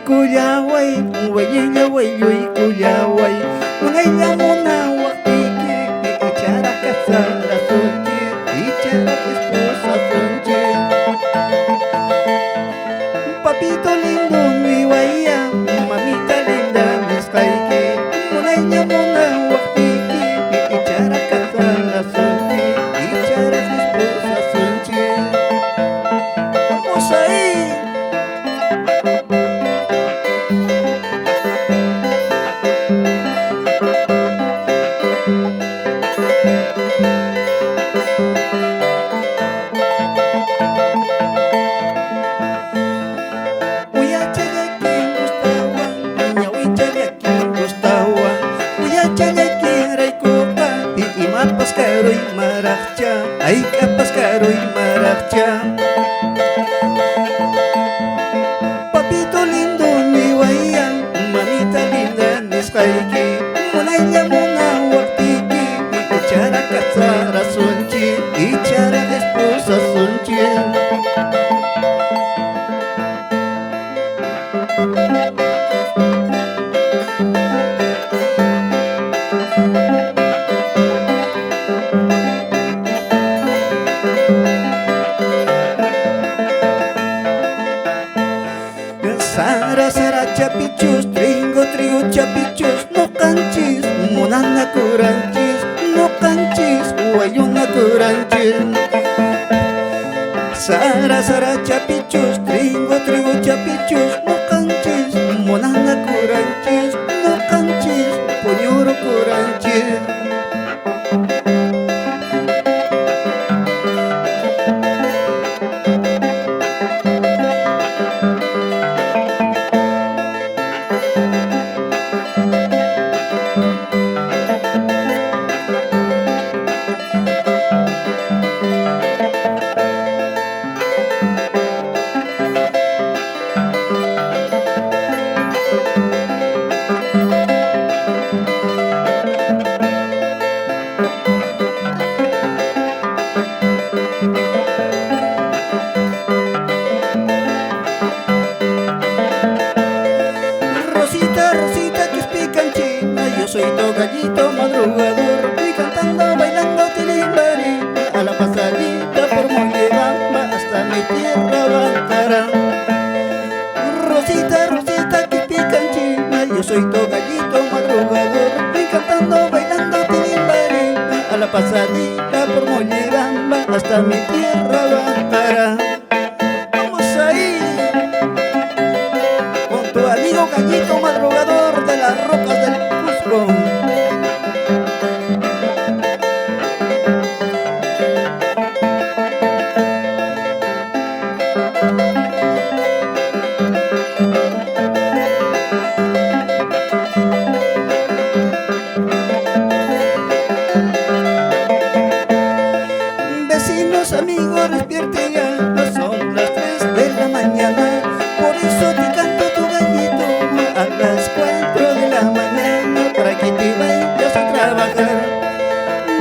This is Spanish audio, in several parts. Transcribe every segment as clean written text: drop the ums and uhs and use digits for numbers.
kuyaway, wayilla wayuy kuyaway, unaylla munawaq tiki, ichara casara sunchi, ichara esposa sunchi. Papito lindo mi waya, mamita linda mis kaiki, unaylla munawaq tiki, ichara casara sunchi, ichara esposa sunchi. Vamos ahí. Karoy marakcha, ay kapas karoy marakcha. Papito lindo mi waya, mamita linda mis kaiki, munaynya munawak tiki, ichara kasara sunchi, ichara esposa sunchi. Sara sara chapichus, trigo chapichus, no canchis, monana curanchis, no canchis, guayuna curanchis. Sara sara chapichus, trigo chapichus, no canchis, monana curanchis, no canchis, poñoro curanchis. Rosita que es picanchina, yo soy tu gallito madrugador, voy cantando, bailando tilimbari, a la pasadita por Mollebamba hasta mi tierra Bancarán. Rosita que es picanchina, yo soy tu gallito madrugador, voy cantando, bailando tilimbari, a la pasadita por Mollebamba hasta mi tierra Bancarán. Vamos ahí con tu amigo gallito madrugador de las rocas del Cusco. Vecinos, amigos, despierte ya, son las 3 de la mañana, por eso te canto tu gallito a las 4 de la mañana, para que te vayas a trabajar.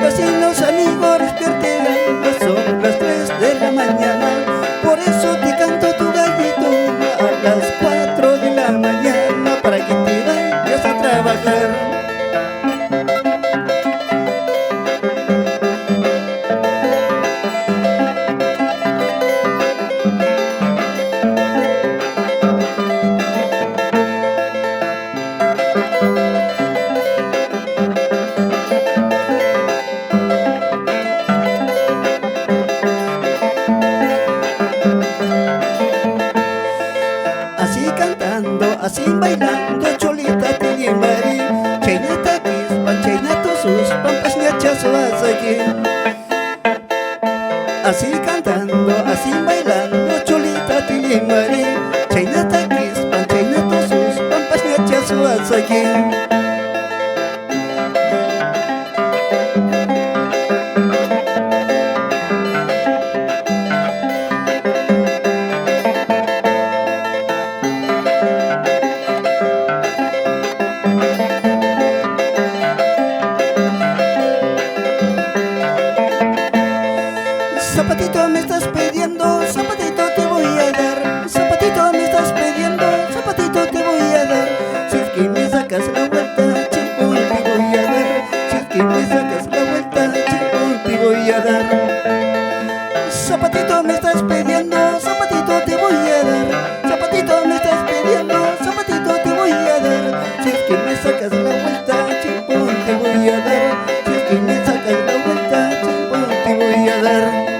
Vecinos, amigos, despierte ya, son las 3 de la mañana, por eso te canto tu gallito a las 4 de la mañana, para que te vayas a trabajar. Así cantando, así bailando, cholita tilimbari, chaynata kispan, chaynato suspan, pasñachazo aquí. Así cantando, así bailando, cholita tilimbari, chaynata kispan, chaynato suspan, pasñachazo aquí. Zapatito me estás pidiendo, zapatito te voy a dar. Zapatito me estás pidiendo, zapatito te Zapatito me estás pidiendo, zapatito te voy a dar. Zapatito me estás pidiendo, zapatito te voy a dar. Si es que me sacas la vuelta, chimpón te voy a dar. Si es que me sacas la vuelta, chimpón te voy a dar.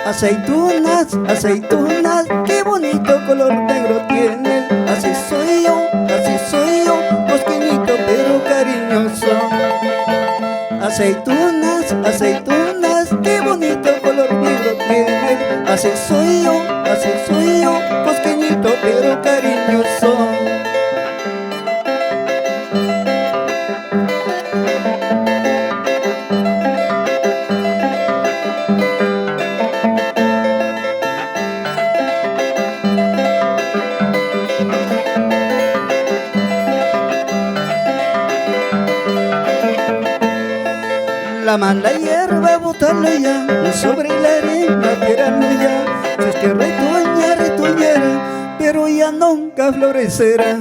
Aceitunas, aceitunas, qué bonito color negro tiene. Así soy yo, bosqueñito pero cariñoso. Aceitunas, aceitunas, qué bonito color negro tiene. Así soy yo, bosqueñito pero cariñoso. La mala hierba, botarlo ya, sobre la arena, tirarlo ya. Si es que retoña, retoñera, pero ya nunca florecerá.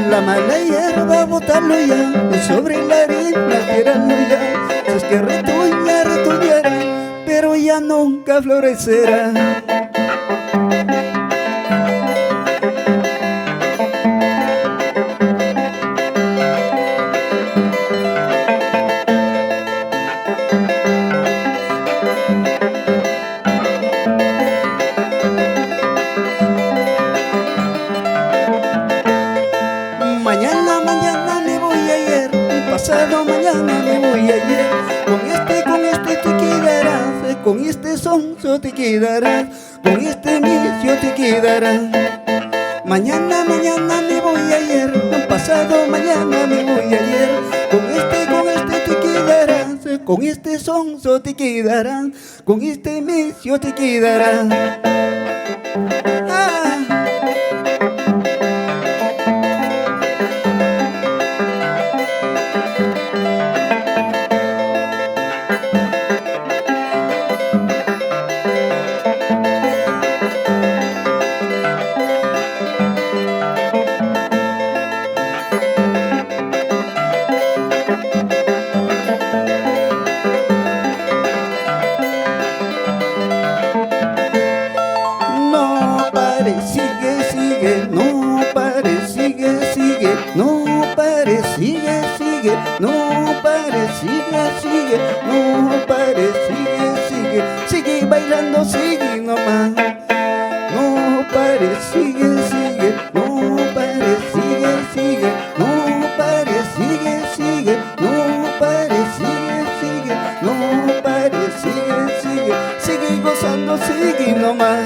La mala hierba, botarlo ya, sobre la arena, tirarlo ya. Si es que retoña, retoñera, pero ya nunca florecerá. Mañana, mañana me voy a ir, pasado mañana me voy a ir. Con este te quedarás, con este sonso te quedarás, con este vicio te quedarás. Mañana, mañana me voy a ir, pasado mañana me voy a ir. Con este te quedarás, con este sonso te quedarás, con este vicio te quedarás. Ah. Sigue, sigue, no pare, sigue, sigue, no pare, sigue, sigue, no pare, sigue, sigue, no pare, sigue, sigue, sigue bailando, sigue nomás. No pare, sigue, sigue, no pare, sigue, sigue, no pare, sigue, sigue, no pare, sigue, sigue, no pare, sigue, sigue, sigue gozando, sigue nomás.